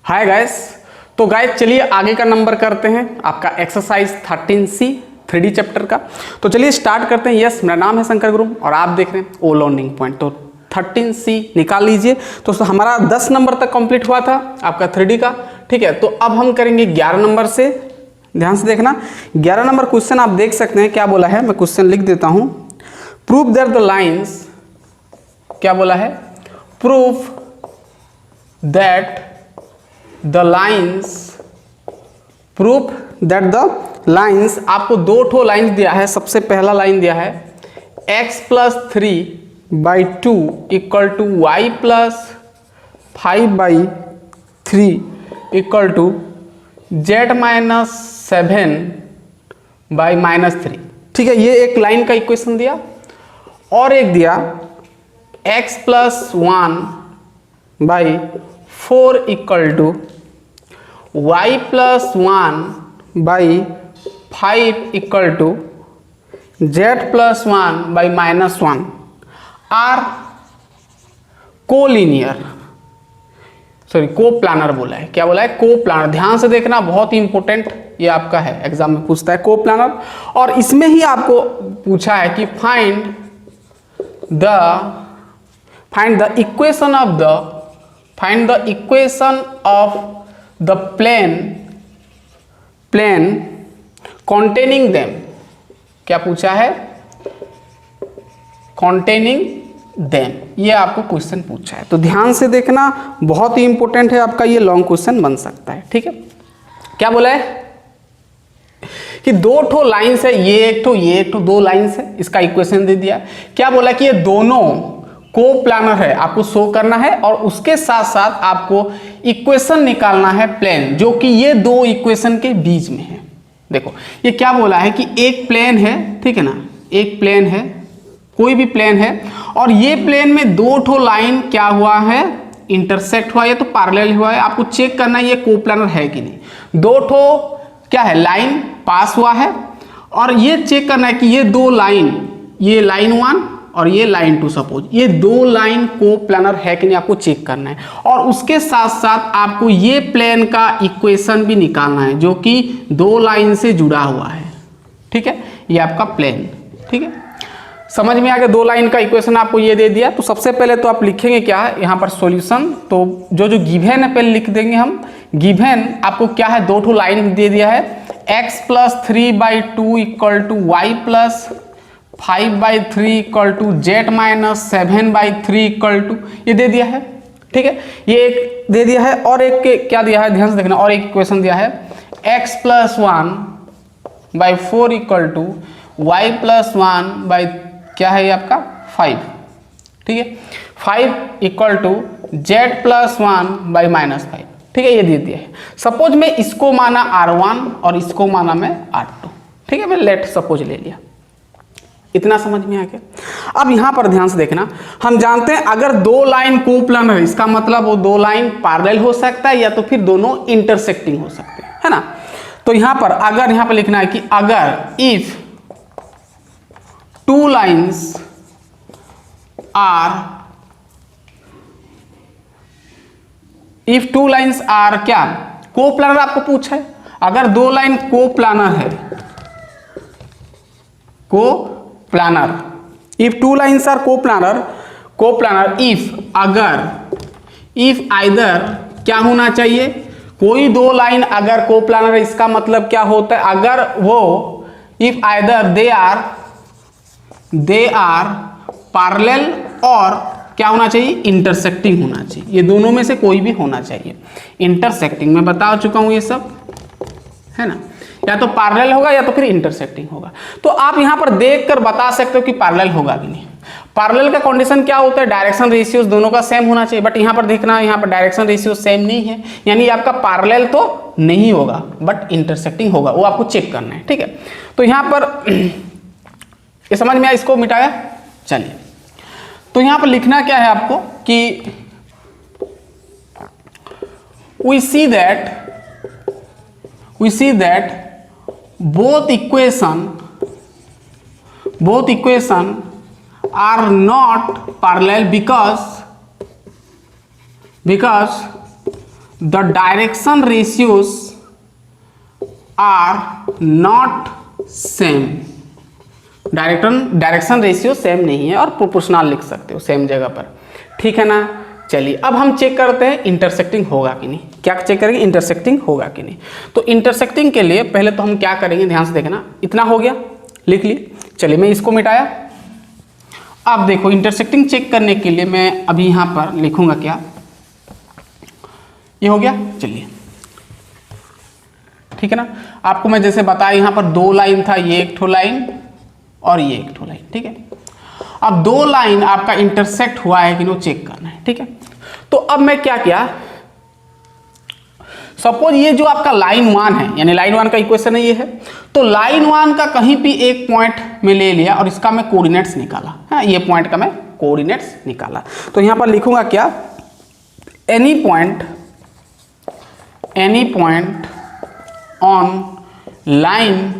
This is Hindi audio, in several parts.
Hi guys. तो गाइस चलिए आगे का नंबर करते हैं आपका एक्सरसाइज 13C 3D चैप्टर का। तो चलिए स्टार्ट करते हैं। यस, मेरा नाम है शंकर गुरु और आप देख रहे हैं ओ लर्निंग पॉइंट। तो 13C निकाल लीजिए। तो हमारा 10 नंबर तक कंप्लीट हुआ था आपका 3D का, ठीक है। तो अब हम करेंगे 11 नंबर से। ध्यान से देखना, 11 नंबर क्वेश्चन आप देख सकते हैं क्या बोला है। मैं क्वेश्चन लिख देता हूं। प्रूव दैट द लाइन्स, क्या बोला है, proof that the lines, proof that the lines, आपको दो ठो लाइन्स दिया है। सबसे पहला लाइन दिया है x+3/2 equal to y+5/3 equal to z-7/-3। ठीक है, ये एक लाइन का इक्वेशन दिया। और एक दिया x+1/4 equal to y+1/5 equal to z+1/-1 are collinear, sorry coplanar बोला है। क्या बोला है? कोप्लानर। ध्यान से देखना, बहुत ही इंपॉर्टेंट ये आपका है, एग्जाम में पूछता है कोप्लानर। और इसमें ही आपको पूछा है कि find the equation of the plane containing them। क्या पूछा है? containing them, ये आपको क्वेश्चन पूछा है। तो ध्यान से देखना, बहुत ही इंपॉर्टेंट है आपका, ये लॉन्ग क्वेश्चन बन सकता है। ठीक है, क्या बोला है कि दो ठो लाइन्स है, ये एक ठो दो लाइन्स है, इसका इक्वेशन दे दिया। क्या बोला कि ये दोनों कोप्लानर है, आपको शो करना है। और उसके साथ साथ आपको इक्वेशन निकालना है प्लेन, जो कि ये दो इक्वेशन के बीच में है। देखो ये क्या बोला है कि एक प्लेन है, ठीक है ना, एक प्लेन है, कोई भी प्लेन है, और ये प्लेन में दो ठो लाइन क्या हुआ है, इंटरसेक्ट हुआ है, तो पैरेलल हुआ है। आपको चेक करना है ये कोप्लानर है कि नहीं। दो ठो क्या है, लाइन पास हुआ है, और ये चेक करना है कि ये दो लाइन, ये लाइन 1 और ये लाइन 2, सपोज ये दो लाइन कोप्लानर है कि नहीं, आपको चेक करना है। और उसके साथ साथ आपको ये प्लेन का इक्वेशन भी निकालना है, जो कि दो लाइन से जुड़ा हुआ है। ठीक है, ये आपका प्लेन। ठीक है, समझ में आ गया। दो लाइन का इक्वेशन आपको ये दे दिया। तो सबसे पहले तो आप लिखेंगे क्या है यहाँ पर सॉल्यूशन। तो जो गिवन है पहले लिख देंगे हम। गिवन आपको क्या है, दो ठो लाइन दे दिया है, x+3/2 equal to y+5/3 equal to z-7/3 equal to, ये दे दिया है। ठीक है, ये एक दे दिया है। और एक क्या दिया है, ध्यान से देखना, और एक इक्वेशन दिया है x+1/4 इक्वल टू y+1/ क्या है ये आपका 5। ठीक है, 5 इक्वल टू z+1/-5। ठीक है, ये दे दिया है। सपोज मैं इसको माना R1 और इसको माना मैं R2। ठीक है, मैं लेट सपोज ले लिया। इतना समझ में आ गया। अब यहां पर ध्यान से देखना, हम जानते हैं अगर दो लाइन कोप्लानर है, इसका मतलब वो दो लाइन पैरेलल हो सकता है या तो फिर दोनों इंटरसेक्टिंग हो सकते हैं, है ना। तो यहां पर अगर यहां पर लिखना है कि अगर इफ टू लाइन्स आर क्या कोप्लानर, आपको पूछा है अगर दो लाइन कोप्लानर है, coplanar, if two lines are coplanar if either क्या होना चाहिए, कोई दो लाइन अगर कोप्लानर है, इसका मतलब क्या होता है, अगर वो if either they are parallel और क्या होना चाहिए, इंटरसेक्टिंग होना चाहिए। ये दोनों में से कोई भी होना चाहिए। इंटरसेक्टिंग मैं बता चुका हूं ये सब, है ना, या तो पैरेलल होगा या तो फिर इंटरसेक्टिंग होगा। तो आप यहां पर देखकर बता सकते हो कि पैरेलल होगा कि नहीं। पैरेलल का कंडीशन क्या होता है, डायरेक्शन रेशियोज दोनों का सेम होना चाहिए। बट यहां पर देखना, यहां पर डायरेक्शन रेशियो सेम नहीं है, यानी आपका पैरेलल तो नहीं होगा बट इंटरसेक्टिंग होगा, वो आपको चेक करना है। ठीक है, तो यहां पर ये समझ में आया, इसको मिटाया। चलिए, तो यहां पर लिखना क्या है आपको कि we see that both equation are not parallel because the direction ratios are not same, direction ratio same नहीं है, और प्रोपोर्शनल लिख सकते हो सेम जगह पर, ठीक है ना। चलिए अब हम चेक करते हैं इंटरसेक्टिंग होगा कि नहीं। क्या चेक करेंगे? इंटरसेक्टिंग होगा कि नहीं। तो इंटरसेक्टिंग के लिए पहले तो हम क्या करेंगे, ध्यान से देखना, इतना हो गया, लिख लिए। चलिए मैं इसको मिटाया। अब देखो इंटरसेक्टिंग चेक करने के लिए मैं अभी यहाँ पर लिखूंगा क्या, ये हो गया। चलिए ठीक है ना। आपको मैं जैसे बताया यहाँ पर दो लाइन था, ये एक ठो लाइन और ये एक ठो लाइन, ठीक है। अब दो लाइन आपका इंटरसेक्ट हुआ है कि नो चेक करना है, ठीक है। तो अब मैं क्या किया, सपोज ये जो आपका लाइन 1 है, यानी लाइन 1 का इक्वेशन है ये है, तो लाइन 1 का कहीं भी एक पॉइंट में ले लिया और इसका मैं कोऑर्डिनेट्स निकाला, है ये पॉइंट का मैं कोऑर्डिनेट्स निकाला। तो यहां पर लिखूंगा क्या, any point on line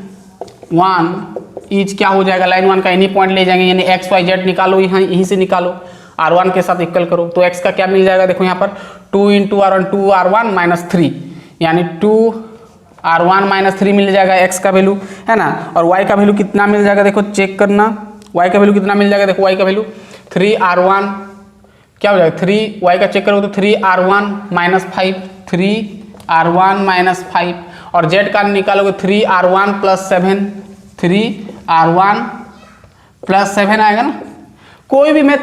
1 is क्या हो जाएगा, लाइन 1 का एनी पॉइंट ले जाएंगे, यानी एक्स वाई जेड निकालो, यहाँ यहीं से निकालो, R1 के साथ इक्वल करो। तो x का क्या मिल जाएगा, देखो यहाँ पर 2 इंटू R1 2R1 माइनस 3, यानी 2R1 माइनस 3 मिल जाएगा x का वैल्यू, है ना। और y का वैल्यू कितना मिल जाएगा, देखो चेक करना, y का वैल्यू कितना मिल जाएगा, देखो y का वैल्यू 3R1 क्या हो जाएगा, 3y का चेक करो तो 3R1 माइनस 5, 3R1 माइनस 5, और z का निकालोगे 3R1 प्लस 7, 3R1 प्लस 7 आएगा ना। कोई भी मैं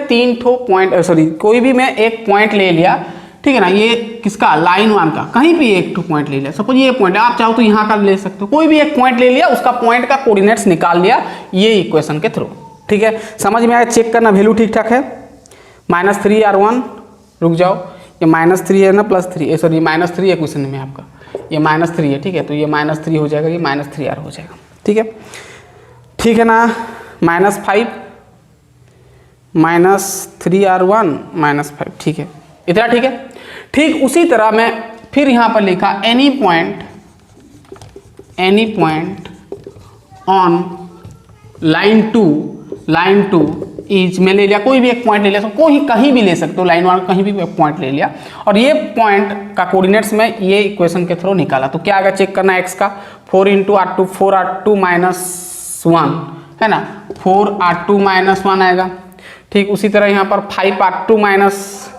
कोई भी मैं एक पॉइंट ले लिया, ठीक है ना, ये किसका, लाइन 1 का, कहीं भी एक टू पॉइंट ले लिया, सपोज ये पॉइंट है, आप चाहो तो यहाँ का ले सकते हो, कोई भी एक पॉइंट ले लिया, उसका पॉइंट का कोऑर्डिनेट्स निकाल लिया ये इक्वेशन के थ्रू, ठीक है। समझ में आया, चेक करना वैल्यू ठीक ठाक है। -3R1, रुक जाओ, ये -3 है ना, +3, सॉरी -3 है क्वेश्चन में आपका, ये -3 है, ठीक है। तो ये -3 हो जाएगा, ये -3R हो जाएगा, ठीक है, ठीक है ना। -5 -3R1 -5, ठीक है, इतना ठीक है। ठीक उसी तरह मैं फिर यहाँ पर लिखा any point on line 2 is, मैं ले लिया कोई भी एक पॉइंट ले लिया, कोई कहीं भी ले सकते हो, लाइन 1 कहीं भी एक पॉइंट ले लिया, और ये पॉइंट का कोऑर्डिनेट्स में ये इक्वेशन के थ्रू निकाला। तो क्या आएगा, चेक करना x का 4 इंटू R2 4R2 माइनस 1, है ना, 4R2 माइनस 1 आएगा। ठीक उसी तरह यहाँ पर 5R2 माइनस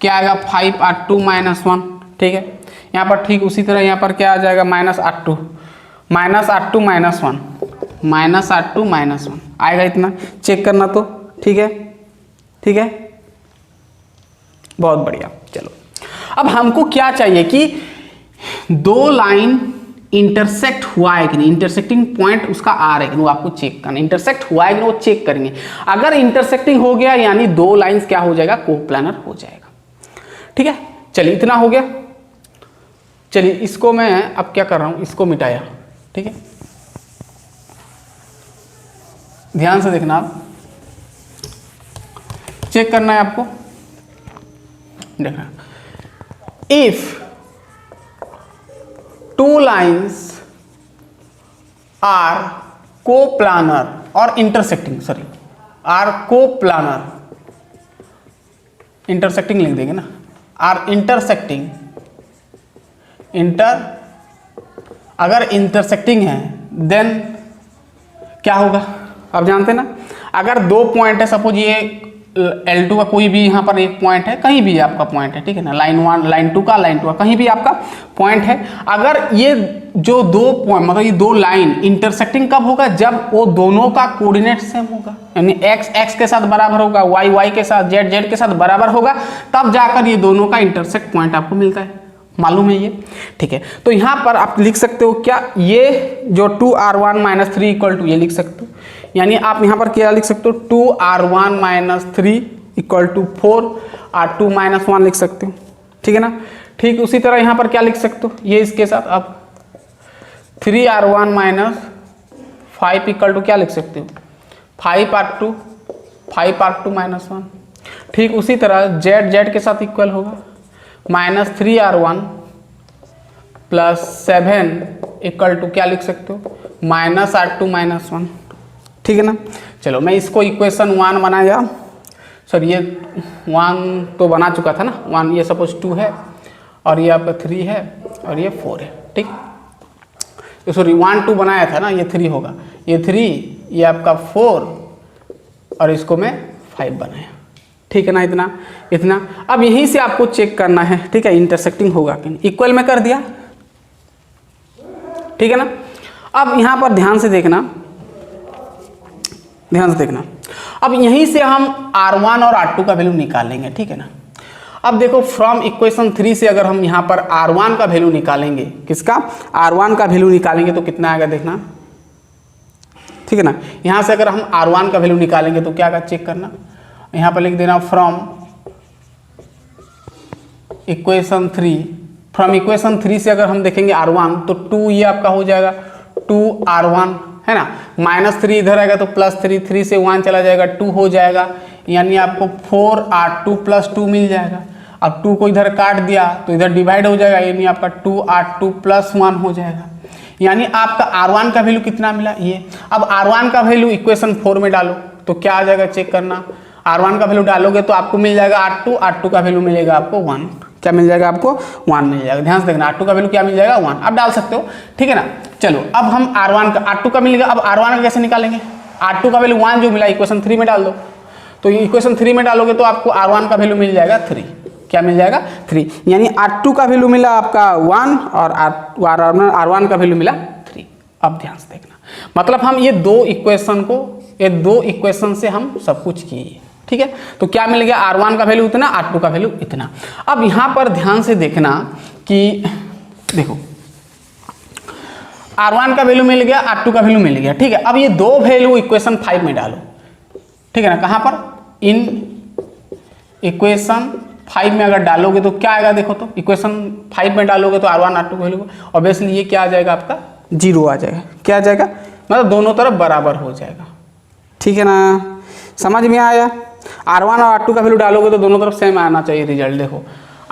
क्या आएगा, 5R2 माइनस 1, ठीक है। यहाँ पर ठीक उसी तरह यहाँ पर क्या आ जाएगा, -R2 माइनस 1 आएगा, इतना चेक करना। तो ठीक है, ठीक है, बहुत बढ़िया। चलो अब हमको क्या चाहिए कि दो लाइन इंटरसेक्ट हुआ है कि नहीं, इंटरसेक्टिंग पॉइंट उसका आ रहा है कि वो आपको चेक करना, इंटरसेक्ट हुआ है कि वो चेक करेंगे। अगर इंटरसेक्टिंग हो गया यानी दो लाइंस क्या हो जाएगा, कोप्लानर हो जाएगा, ठीक है। चलिए इतना हो गया। चलिए इसको मैं अब क्या कर रहा हूं, इसको मिटाया, ठीक है। ध्यान से देखना, आप चेक करना है आपको, देखना if two lines are coplanar और intersecting, sorry are coplanar, intersecting लिख देंगे ना, आर इंटरसेक्टिंग, अगर इंटरसेक्टिंग है देन क्या होगा, आप जानते हैं ना। अगर दो पॉइंट है, सपोज ये L2 का कोई भी यहाँ पर एक पॉइंट है, कहीं भी आपका पॉइंट है, ठीक है ना, लाइन 1 लाइन 2 का, लाइन 2 का कहीं भी आपका पॉइंट है। अगर ये जो दो पॉइंट मतलब ये दो लाइन इंटरसेक्टिंग कब होगा, जब वो दोनों का कोऑर्डिनेट सेम होगा, यानी x के साथ बराबर होगा, y के साथ, z के साथ बराबर होगा, तब जाकर ये दोनों का इंटरसेक्ट पॉइंट आपको मिलता है, मालूम है ये, ठीक है। तो यहाँ पर आप लिख सकते हो क्या, ये जो 2R1 माइनस 3 इक्वल टू, ये लिख सकते हो, यानी आप यहाँ पर क्या लिख सकते हो, 2R1 minus 3 equal to 4R2 minus 1 लिख सकते हो, ठीक है ना। ठीक उसी तरह यहाँ पर क्या लिख सकते हो, ये इसके साथ आप 3R1 माइनस 5 इक्वल टू क्या लिख सकते हो, 5R2 माइनस 1। ठीक उसी तरह z के साथ इक्वल होगा -3R1 प्लस 7 इक्वल टू क्या लिख सकते हो, -R2 माइनस 1, ठीक है ना। चलो मैं इसको इक्वेशन 1 बनाया, सॉरी ये 1 तो बना चुका था ना, 1 ये सपोज 2 है और ये आपका 3 है और ये 4 है, ठीक। तो सॉरी 1 2 बनाया था ना, ये 3 होगा, ये 3, ये आपका 4 और इसको मैं 5 बनाया, ठीक है ना। इतना इतना अब यहीं से आपको चेक करना है, ठीक है, इंटरसेक्टिंग होगा कि नहीं। इक्वल में कर दिया, ठीक है ना। अब यहां पर ध्यान से देखना, अब यहीं से हम R1 और R2 का वैल्यू निकालेंगे, ठीक है ना। अब देखो फ्रॉम इक्वेशन 3 से अगर हम यहाँ पर R1 का वैल्यू निकालेंगे, किसका, R1 का वैल्यू निकालेंगे तो कितना आएगा देखना, ठीक है ना। यहाँ से अगर हम R1 का वैल्यू निकालेंगे तो क्या आएगा चेक करना, यहाँ पर लिख देना फ्रॉम इक्वेशन 3 से अगर हम देखेंगे R1 तो 2 ये आपका हो जाएगा 2R1 है ना, -3 इधर आएगा तो +3, 3 से 1 चला जाएगा 2 हो जाएगा, यानी आपको 4R2 + 2 मिल जाएगा। अब 2 को इधर काट दिया तो इधर डिवाइड हो जाएगा, यानी आपका 2R2 + 1 हो जाएगा, यानी आपका R1 का वैल्यू कितना मिला ये। अब R1 का वैल्यू इक्वेशन 4 में डालो तो क्या आ जाएगा चेक करना, R1 का वैल्यू डालोगे तो आपको मिल जाएगा R2 का वैल्यू मिलेगा आपको 1, क्या मिल जाएगा आपको 1 मिल जाएगा। ध्यान से देखना R2 का वैल्यू क्या मिल जाएगा 1, आप डाल सकते हो, ठीक है ना। चलो अब हम R2 का मिल गया, अब R1 का कैसे निकालेंगे, R2 का वैल्यू 1 जो मिला इक्वेशन 3 में डाल दो, तो इक्वेशन 3 में डालोगे तो आपको R1 का वैल्यू मिल जाएगा 3, क्या मिल जाएगा 3, यानी R2 का वैल्यू मिला आपका 1 और R1 का वैल्यू मिला 3। अब ध्यान से देखना, मतलब हम ये दो इक्वेशन से हम सब कुछ किए, ठीक है। तो क्या मिल गया, R1 का वैल्यू इतना, R2 का वैल्यू इतना। अब यहां पर ध्यान से देखना कि देखो R1 का वैल्यू मिल गया, R2 का वैल्यू मिल गया, ठीक है। अब ये दो वैल्यू इक्वेशन 5 में डालो, ठीक है ना। कहां पर, इन इक्वेशन 5 में अगर डालोगे तो क्या आएगा देखो, तो इक्वेशन 5 में डालोगे तो R1 R2 का वैल्यू ऑब्वियसली ये क्या आ जाएगा आपका 0 आ जाएगा, क्या आ जाएगा, मतलब दोनों तरफ बराबर हो जाएगा, ठीक है ना। समझ में आया, R1 और R2 का वैल्यू डालोगे तो दोनों तरफ सेम आना चाहिए रिजल्ट। देखो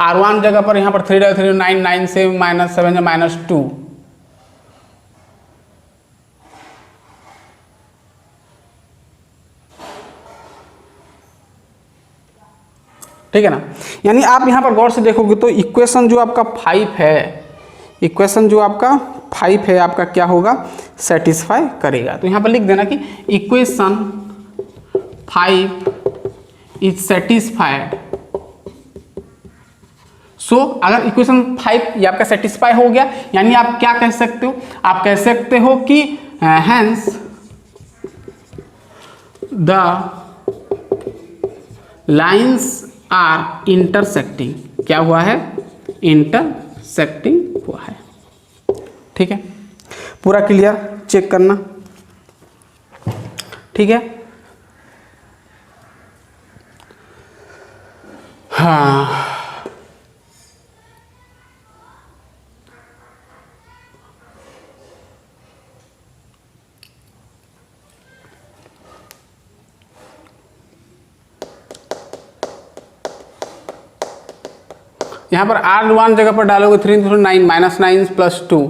R1 जगह पर यहाँ पर 3 3 9 9 से -7 से -2, ठीक है ना। यानी आप यहाँ पर गौर से देखोगे तो इक्वेशन जो आपका 5 है, आपका क्या होगा, सेटिस्फाई करेगा। तो यहाँ पर लिख देना कि इक्वेशन 5 इज सेटिस्फाइड। सो अगर इक्वेशन 5 ये आपका सेटिस्फाई हो गया, यानी आप क्या कह सकते हो, आप कह सकते हो कि hence the lines are intersecting, क्या हुआ है, इंटरसेक्टिंग हुआ है, ठीक है। पूरा क्लियर, चेक करना, ठीक है। हाँ यहाँ पर R1 जगह पर डालोगे 3 3 9 -9 + 2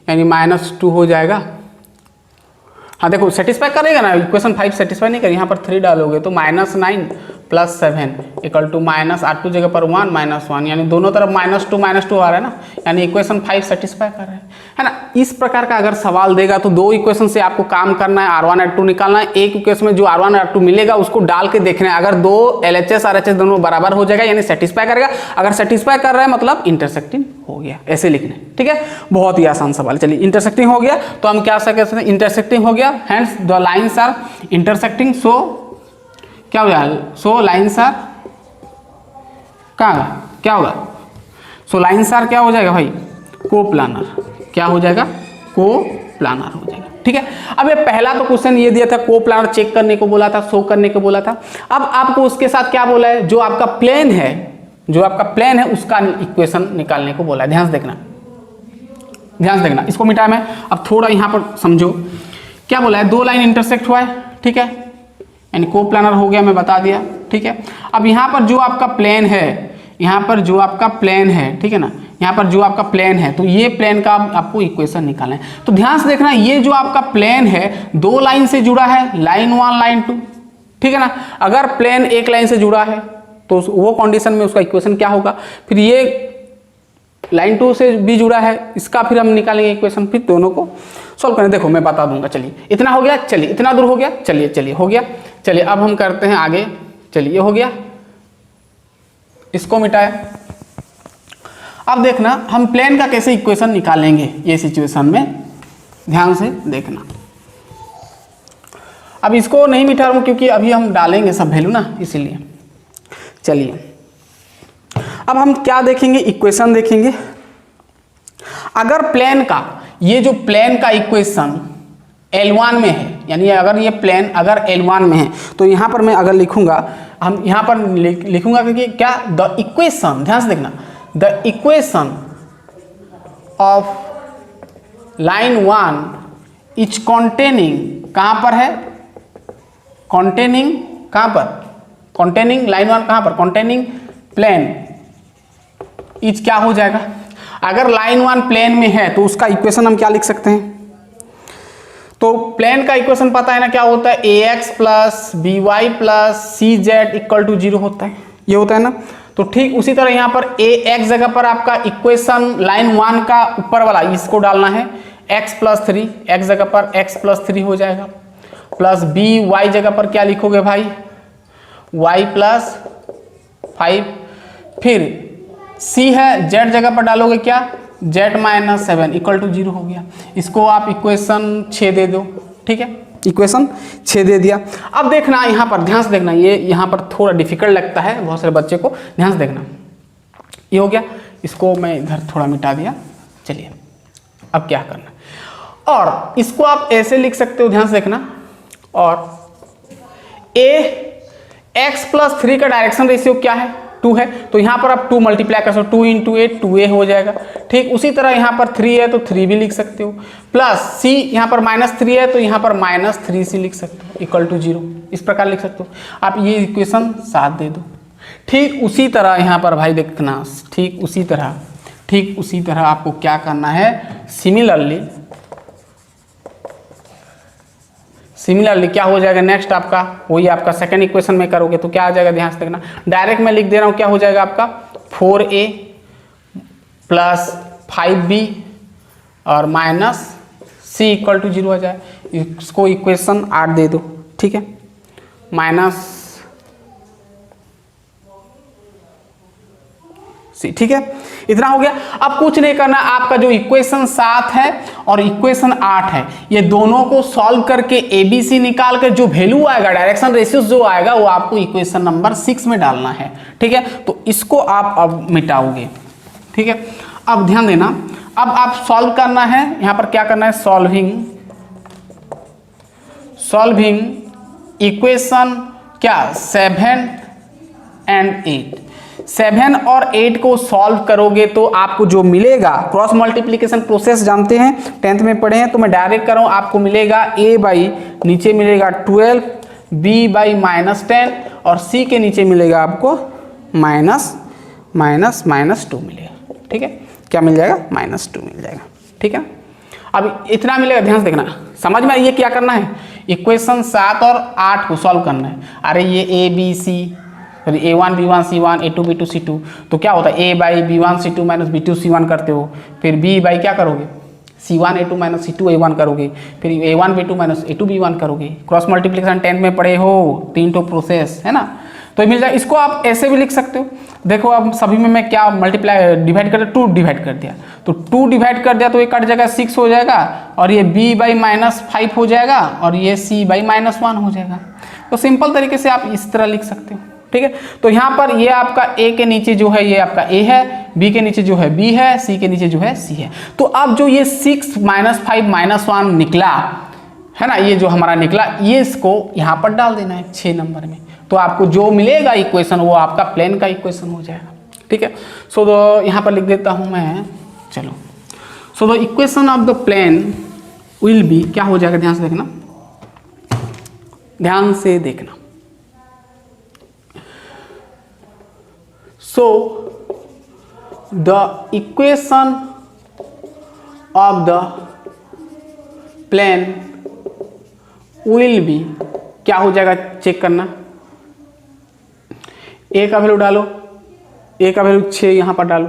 यानी -2 हो जाएगा। हाँ देखो सेटिस्फाई करेगा ना, इक्वेशन 5 सेटिस्फाई नहीं करेगा। यहाँ पर 3 डालोगे तो -9 + 7 = R2 जगह पर 1 -1, यानी दोनों तरफ -2 आ रहा है ना, यानी इक्वेशन 5 सेटिस्फाई कर रहा है ना। इस प्रकार का अगर सवाल देगा तो दो इक्वेशन से आपको काम करना है, R1 R2 निकालना है। एक इक्वेशन में जो R1 R2 मिलेगा उसको डाल के देखना है, अगर दो LHS RHS दोनों बराबर हो जाएगा यानी सेटिस्फाई करेगा, अगर सेटिस्फाई कर रहा है मतलब इंटरसेक्टिंग हो गया, ऐसे लिखना है, ठीक है। बहुत ही आसान सवाल। चलिए इंटरसेक्टिंग हो गया तो हम क्या कह सकते हैं, इंटरसेक्टिंग हो गया, hence the lines are intersecting, so क्या हो जाएगा, सो लाइन्स आर क्या होगा, सो लाइन्स आर क्या हो जाएगा भाई, कोप्लानर, क्या हो जाएगा, कोप्लानर हो जाएगा, ठीक है। अब ये पहला तो क्वेश्चन ये दिया था, कोप्लानर चेक करने को बोला था, शो करने को बोला था। अब आपको उसके साथ क्या बोला है, जो आपका प्लेन है उसका इक्वेशन निकालने को बोला है। ध्यान से देखना, इसको मिटा मैं, अब थोड़ा यहाँ पर समझो क्या बोला है, दो लाइन इंटरसेक्ट हुआ है, ठीक है, यानी कोप्लानर हो गया, मैं बता दिया, ठीक है। अब यहाँ पर जो आपका प्लेन है, ठीक है ना, यहाँ पर जो आपका प्लेन है तो ये प्लेन का आपको इक्वेशन निकालना है। तो ध्यान से देखना, ये जो आपका प्लेन है दो लाइन से जुड़ा है, लाइन 1 लाइन 2, ठीक है ना। अगर प्लेन एक लाइन से जुड़ा है तो वो कंडीशन में उसका इक्वेशन क्या होगा, फिर ये लाइन 2 से बी जुड़ा है, इसका फिर हम निकालेंगे इक्वेशन, फिर दोनों को सॉल्व करें। देखो मैं बता दूंगा, चलिए इतना हो गया, चलिए इतना दूर हो गया, चलिए हो गया। चलिए अब हम करते हैं आगे। चलिए ये हो गया, इसको मिटाया। अब देखना हम प्लेन का कैसे इक्वेशन निकालेंगे ये सिचुएशन में, ध्यान से देखना। अब इसको नहीं मिटा रहा हूं क्योंकि अभी हम डालेंगे सब वैल्यू ना, इसीलिए। चलिए अब हम क्या देखेंगे, इक्वेशन देखेंगे। अगर प्लेन का, ये जो प्लेन का इक्वेशन L1 में है, यानी अगर ये प्लेन अगर L1 में है, तो यहाँ पर मैं अगर लिखूंगा, हम यहाँ पर लिखूंगा कि क्या, द इक्वेशन, ध्यान से देखना, the equation of line 1 is containing, कहाँ पर है, कॉन्टेनिंग, कहाँ पर, कॉन्टेनिंग लाइन 1 कहाँ पर, कॉन्टेनिंग प्लेन इज क्या हो जाएगा। अगर लाइन 1 प्लेन में है तो उसका इक्वेशन हम क्या लिख सकते हैं, तो प्लेन का इक्वेशन पता है ना क्या होता है, ax plus B Y plus C Z equal to 0 होता है, ये होता है ना। तो ठीक उसी तरह यहाँ पर ax जगह पर आपका इक्वेशन लाइन 1 का ऊपर वाला इसको डालना है, x प्लस 3, x जगह पर x प्लस 3 हो जाएगा, प्लस बी वाई जगह पर क्या लिखोगे भाई, y प्लस 5, फिर c है, z जगह पर डालोगे क्या, z माइनस 7 इक्वल टू 0 हो गया। इसको आप इक्वेशन 6 दे दो, ठीक है, इक्वेशन 6 दे दिया। अब देखना यहाँ पर, ध्यान से देखना, ये यहाँ पर थोड़ा डिफिकल्ट लगता है बहुत सारे बच्चे को, ध्यान से देखना। ये हो गया, इसको मैं इधर थोड़ा मिटा दिया। चलिए अब क्या करना, और इसको आप ऐसे लिख सकते हो, ध्यान से देखना, और x प्लस 3 का डायरेक्शन रेशियो क्या है, 2 है, तो यहाँ पर आप 2 मल्टीप्लाई कर सकते हो, 2 इंटू ए 2a हो जाएगा। ठीक उसी तरह यहाँ पर 3 है तो 3 भी लिख सकते हो, प्लस c यहाँ पर -3 है तो यहाँ पर -3c लिख सकते हो, इक्वल टू 0, इस प्रकार लिख सकते हो आप। ये इक्वेशन 7 दे दो। ठीक उसी तरह यहाँ पर भाई देखना, ठीक उसी तरह आपको क्या करना है, सिमिलरली क्या हो जाएगा नेक्स्ट आपका, वही आपका सेकंड इक्वेशन में करोगे तो क्या आ जाएगा, ध्यान से देखना। डायरेक्ट मैं लिख दे रहा हूँ, क्या हो जाएगा आपका 4a प्लस 5b और माइनस c इक्वल टू 0 आ जाए। इसको इक्वेशन 8 दे दो, ठीक है, माइनस c, ठीक है, इतना हो गया। अब कुछ नहीं करना, आपका जो इक्वेशन 7 है और इक्वेशन 8 है, ये दोनों को सॉल्व करके ABC निकाल कर जो वैल्यू आएगा, डायरेक्शन रेशियोज जो आएगा, वो आपको इक्वेशन नंबर 6 में डालना है, ठीक है। तो इसको आप अब मिटाओगे, ठीक है। अब ध्यान देना, अब आप सॉल्व करना है, यहां पर क्या करना है, सॉल्विंग इक्वेशन क्या, 7 एंड 8, 7 और 8 को सॉल्व करोगे तो आपको जो मिलेगा, क्रॉस मल्टीप्लिकेशन प्रोसेस जानते हैं, 10th में पढ़े हैं, तो मैं डायरेक्ट कर रहा हूं, आपको मिलेगा a बाई नीचे मिलेगा 12, b बाई -10 और c के नीचे मिलेगा आपको -2 मिलेगा, ठीक है। क्या मिल जाएगा, -2 मिल जाएगा, ठीक है। अब इतना मिलेगा, ध्यान से देखना, समझ में ये क्या करना है, इक्वेशन 7 और 8 को सॉल्व करना है। अरे ये a b c, a1 b1 c1 a2 b2 c2, तो क्या होता है a by b1 c2 minus b2 c1 करते हो, फिर b बाई क्या करोगे, c1 a2 minus c2 a1 करोगे, फिर a1 b2 minus a2 b1 करोगे। क्रॉस मल्टीप्लिकेशन 10 में पढ़े हो, 3 प्रोसेस है ना, तो मिल जाए। इसको आप ऐसे भी लिख सकते हो, देखो अब सभी में मैं क्या मल्टीप्लाई डिवाइड कर, 2 डिवाइड कर दिया, तो 2 डिवाइड कर दिया तो ये कट जाएगा, 6 हो जाएगा, और ये b बाई -5 हो जाएगा, और ये c बाई -1 हो जाएगा। तो सिंपल तरीके से आप इस तरह लिख सकते हो, ठीक है। तो यहाँ पर ये आपका a के नीचे जो है ये आपका a है, b के नीचे जो है b है, c के नीचे जो है c है। तो अब जो ये 6 -5 -1 निकला है ना, ये जो हमारा निकला, ये इसको यहाँ पर डाल देना है 6 नंबर में, तो आपको जो मिलेगा इक्वेशन वो आपका प्लेन का इक्वेशन हो जाएगा, ठीक है। सो यहाँ पर लिख देता हूँ मैं, चलो। So the equation of the plane will be, क्या हो जाएगा, ध्यान से देखना, ध्यान से देखना। So the equation of the plane will be, क्या हो जाएगा चेक करना, a का वैल्यू डालो, a का वैल्यू 6 यहाँ पर डालो,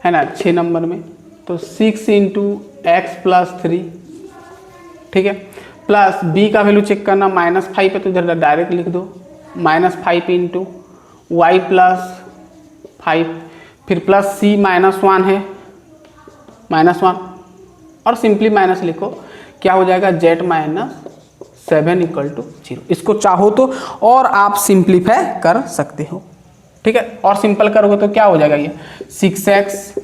है ना 6 नंबर में, तो 6 इंटू एक्स प्लस 3, ठीक है, प्लस बी का वैल्यू चेक करना -5 है तो इधर डायरेक्ट लिख दो, -5 इंटू वाई प्लस 5, फिर प्लस सी -1 है, -1 और सिंपली माइनस लिखो, क्या हो जाएगा z -7 = 0। इसको चाहो तो और आप सिंप्लीफाई कर सकते हो, ठीक है, और सिंपल करोगे तो क्या हो जाएगा ये 6x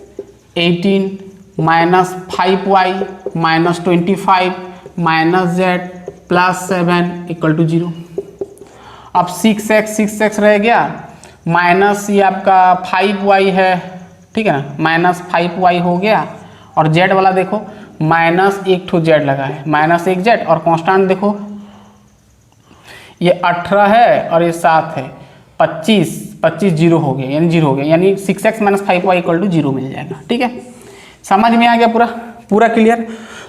18 -5y -25 -z + 7 = 0। अब 6x रह गया, माइनस ये आपका 5y है, ठीक है ना, -5y हो गया, और z वाला देखो -1 लगा है, -1 और कांस्टेंट देखो ये 18 है और ये 7 है, 25 0 हो गया, यानी 0 हो गया, यानी 6x - 5y = 0 मिल जाएगा, ठीक है, समझ में आ गया पूरा क्लियर।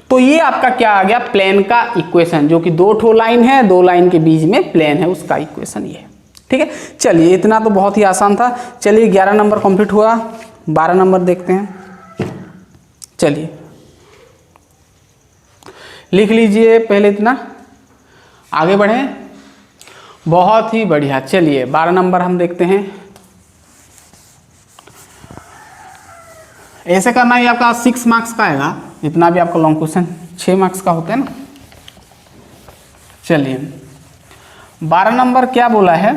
तो ये आपका क्या आ गया, प्लेन का इक्वेशन, जो कि 2 ठो लाइन है, 2 लाइन के बीच में प्लेन है, उसका इक्वेशन ये है, ठीक है। चलिए इतना तो बहुत ही आसान था। चलिए 11 नंबर कंप्लीट हुआ, 12 नंबर देखते हैं। चलिए लिख लीजिए पहले इतना, आगे बढ़े, बहुत ही बढ़िया। चलिए 12 नंबर हम देखते हैं। ऐसे करना ही आपका 6 मार्क्स का आएगा, जितना भी आपका लॉन्ग क्वेश्चन 6 मार्क्स का होता है ना। चलिए 12 नंबर क्या बोला है,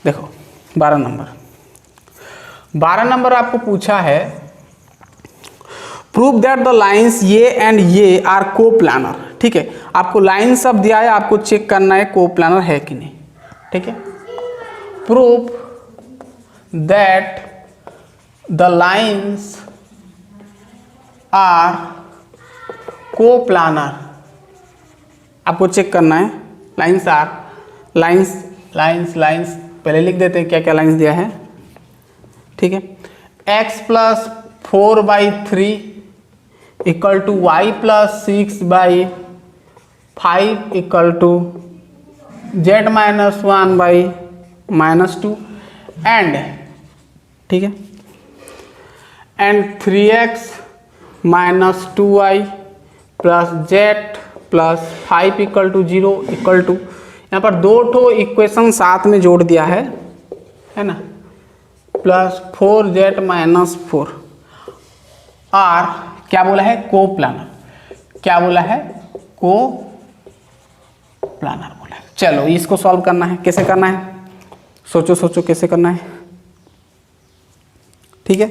देखो 12 नंबर आपको पूछा है, प्रूव दैट द लाइंस ये एंड ये आर को प्लानर, ठीक है, आपको लाइन सब दिया है, आपको चेक करना है को प्लानर है कि नहीं, ठीक है। Prove that the lines are coplanar, आपको चेक करना है, लाइंस आर, लाइंस पहले लिख देते हैं क्या क्या लाइंस दिया है, ठीक है। x + 4/3 = y + 6/5 = z -1/-2 एंड, ठीक है, एंड 3x - 2y + z + 5 = 0 यहाँ पर 2 ठो इक्वेशन साथ में जोड़ दिया है ना, प्लस 4z - 4 और क्या बोला है को प्लानर, क्या बोला है को प्लानर बोला है। चलो इसको सॉल्व करना है, कैसे करना है, सोचो कैसे करना है, ठीक है।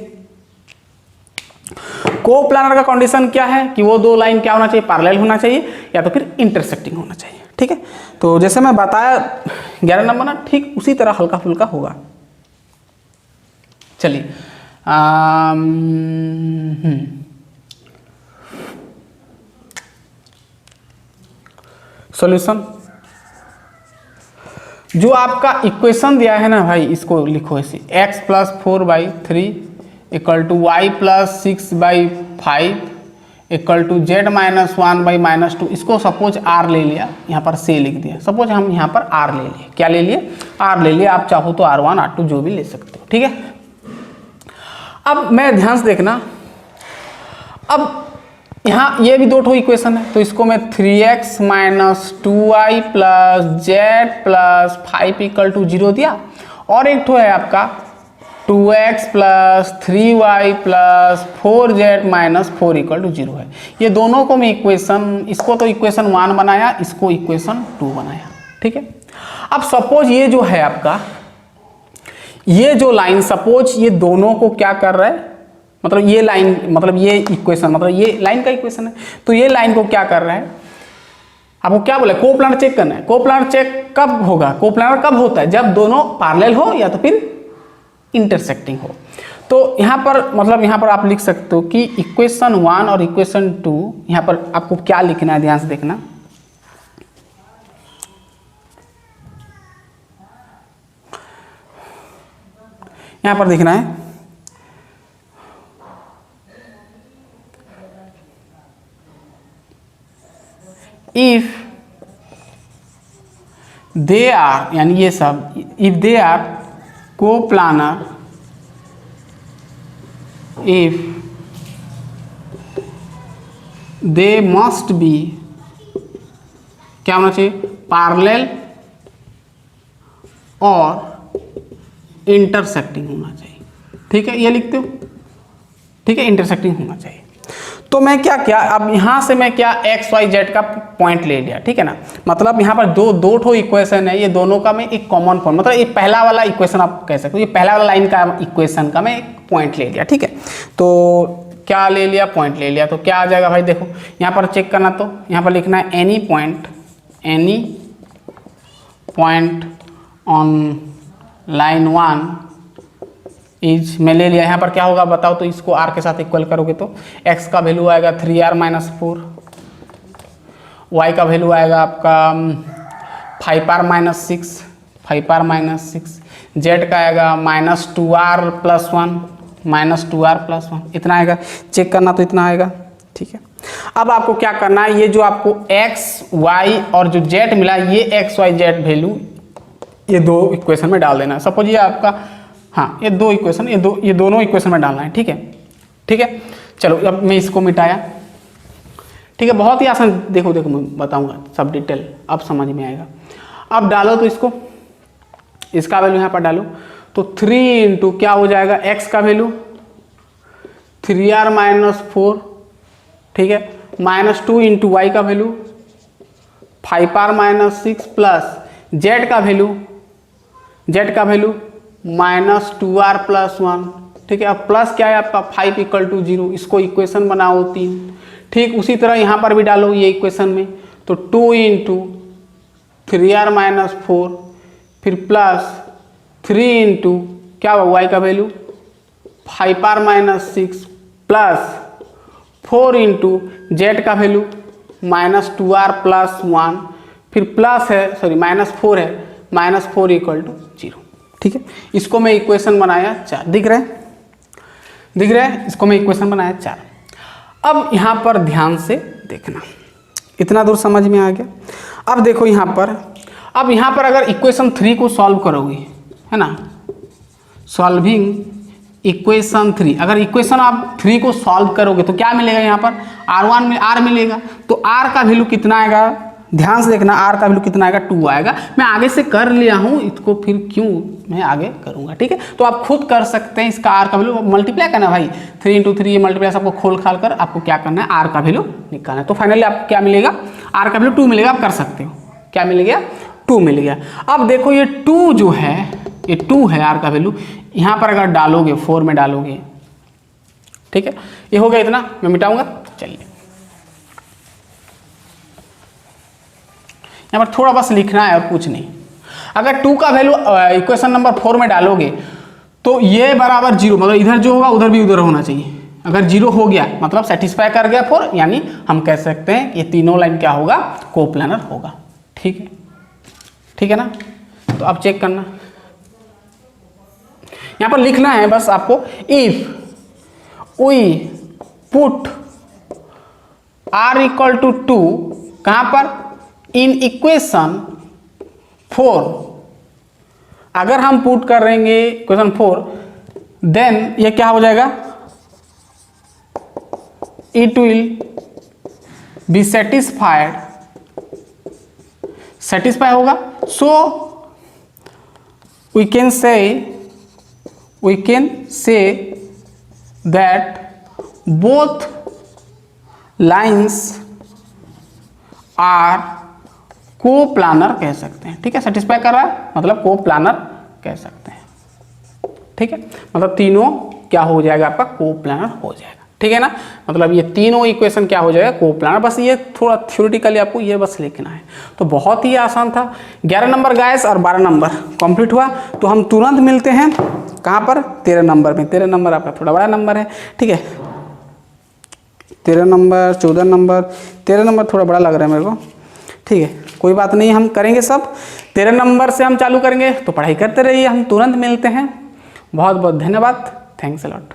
को प्लानर का कंडीशन क्या है कि वो 2 लाइन क्या होना चाहिए, पैरेलल होना चाहिए या तो फिर इंटरसेक्टिंग होना चाहिए, ठीक है। तो जैसे मैं बताया 11 नंबर ना, ठीक उसी तरह हल्का फुल्का होगा। चलिए सॉल्यूशन, जो आपका इक्वेशन दिया है ना भाई, इसको लिखो ऐसे, x + 4/3 = y + 6/5 = z -1/-2। इसको सपोज r ले लिया, यहाँ पर से लिख दिया, सपोज हम यहाँ पर r ले लिए, क्या ले लिए, r ले लिए, आप चाहो तो r1 r2 जो भी ले सकते हो, ठीक है। अब मैं ध्यान से देखना, अब यहाँ ये भी 2 ठो इक्वेशन है, तो इसको मैं 3x - 2y + z + 5 = 0 दिया, और एक ठो है आपका 2x + 3y + 4z - 4 = 0 है। ये दोनों को मैं इक्वेशन, इसको तो इक्वेशन 1 बनाया, इसको इक्वेशन 2 बनाया, ठीक है। अब सपोज ये जो है आपका, ये जो लाइन, सपोज ये दोनों को क्या कर रहा है, मतलब ये लाइन, मतलब ये इक्वेशन, मतलब ये लाइन का इक्वेशन है, तो ये लाइन को क्या कर रहा है, आपको क्या बोला, को प्लानर चेक करना है। को प्लानर चेक कब होगा, को प्लानर कब होता है, जब दोनों पैरेलल हो या तो फिर इंटरसेक्टिंग हो। तो यहाँ पर मतलब यहाँ पर आप लिख सकते हो कि इक्वेशन 1 और इक्वेशन 2, यहाँ पर आपको क्या लिखना है, ध्यान से देखना, यहाँ पर देखना है इफ दे आर, यानी ये सब, if they are coplanar, if they must be, क्या होना चाहिए, पैरेलल और इंटरसेक्टिंग होना चाहिए। ठीक है, ये लिखते हो, ठीक है, इंटरसेक्टिंग होना चाहिए। तो मैं क्या किया, अब यहाँ से मैं क्या एक्स वाई जेड का पॉइंट ले लिया, ठीक है ना। मतलब यहाँ पर दो ठो इक्वेशन है, ये दोनों का मैं एक कॉमन पॉइंट, मतलब ये पहला वाला इक्वेशन आप कह सकते हो, ये पहला वाला लाइन का इक्वेशन का मैं एक पॉइंट ले लिया, ठीक है। तो क्या ले लिया, पॉइंट ले लिया, तो क्या आ जाएगा भाई, देखो यहाँ पर चेक करना, तो यहाँ पर लिखना है any point on line 1 is, मैं ले लिया। यहाँ पर क्या होगा बताओ, तो इसको r के साथ इक्वल करोगे तो x का वैल्यू आएगा 3r - 4, y का वैल्यू आएगा आपका 5r - 6, 5r - 6, z का आएगा -2r + 1, -2r + 1, इतना आएगा। चेक करना तो इतना आएगा, ठीक है। अब आपको क्या करना है, ये जो आपको x, y और जो z मिला, ये x, y, z वैल्यू ये दो इक्वेशन में डाल देना है। सपोज ये आपका, हाँ, ये दो इक्वेशन, ये दोनों इक्वेशन में डालना है, ठीक है, ठीक है। चलो अब मैं इसको मिटाया, ठीक है, बहुत ही आसान, देखो मैं बताऊंगा सब डिटेल, अब समझ में आएगा। अब डालो तो इसका वैल्यू यहाँ पर डालो, तो 3 इंटू क्या हो जाएगा, x का वैल्यू 3r - 4, ठीक है, -2 इंटू y का वैल्यू 5r - 6 प्लस z का वैल्यू -2r + 1, ठीक है। अब प्लस क्या है आपका 5 = 0, इसको इक्वेशन बनाओ 3, ठीक। उसी तरह यहाँ पर भी डालो ये इक्वेशन में, तो 2 इंटू 3r - 4, फिर प्लस 3 इंटू क्या हुआ y का value 5r - 6 plus 4 into z का वैल्यू -2r + 1, फिर प्लस है, सॉरी -4 है, -4 = 0, ठीक है। इसको मैं इक्वेशन बनाया 4, दिख रहा है, इसको मैं इक्वेशन बनाया 4। अब यहाँ पर ध्यान से देखना, इतना दूर समझ में आ गया। अब देखो यहाँ पर अगर इक्वेशन 3 को सॉल्व करोगे, है ना, सॉल्विंग इक्वेशन 3, अगर इक्वेशन आप 3 को सॉल्व करोगे तो क्या मिलेगा, यहाँ पर r1 में r मिलेगा, तो r का वैल्यू कितना आएगा, ध्यान से देखना, r का वैल्यू कितना आएगा, 2 आएगा। मैं आगे से कर लिया हूँ, इसको फिर क्यों मैं आगे करूँगा, ठीक है। तो आप खुद कर सकते हैं, इसका r का वैल्यू मल्टीप्लाई करना भाई, 3 इंटू 3 ये मल्टीप्लाई सबको खोल खाल कर आपको क्या करना है, r का वैल्यू निकालना है। तो फाइनली आपको क्या मिलेगा, r का वैल्यू 2 मिलेगा, आप कर सकते हो, क्या मिल गया, 2 मिल गया। अब देखो ये 2 जो है, ये 2 है r का वैल्यू, यहाँ पर अगर डालोगे 4 में डालोगे, ठीक है, ये हो गया इतना, मैं मिटाऊंगा। चलिए यहाँ पर थोड़ा बस लिखना है और कुछ नहीं। अगर 2 का वैल्यू इक्वेशन नंबर 4 में डालोगे तो ये बराबर 0, मतलब इधर जो होगा उधर भी उधर होना चाहिए। अगर 0 हो गया मतलब सेटिस्फाई कर गया 4, यानी हम कह सकते हैं ये तीनों लाइन क्या होगा, कोप्लानर होगा, ठीक है, ठीक है ना। तो अब चेक करना, यहाँ पर लिखना है बस आपको, इफ वी पुट r = 2 कहाँ पर, इन इक्वेशन 4, अगर हम पुट करेंगे इक्वेशन 4, देन ये क्या हो जाएगा, इट विल बी सेटिस्फाई होगा। So we can say that both lines are coplanar कह सकते हैं, ठीक है। सेटिस्फाई कर रहा है मतलब कोप्लानर कह सकते हैं, ठीक है, मतलब तीनों क्या हो जाएगा, आपका कोप्लानर हो जाएगा, ठीक है ना। मतलब ये तीनों इक्वेशन क्या हो जाएगा, कोप्लानर। बस ये थोड़ा थ्योरेटिकली आपको ये बस लिखना है, तो बहुत ही आसान था। 11 नंबर गाइस और 12 नंबर कंप्लीट हुआ। तो हम तुरंत मिलते हैं कहाँ पर, 13 नंबर में। 13 नंबर आपका थोड़ा बड़ा नंबर है, ठीक है, 13 नंबर, 14 नंबर, 13 नंबर थोड़ा बड़ा लग रहा है मेरे को, ठीक है, कोई बात नहीं, हम करेंगे सब। 13 नंबर से हम चालू करेंगे, तो पढ़ाई करते रहिए। हम तुरंत मिलते हैं। बहुत बहुत धन्यवाद, थैंक्स अ लॉट।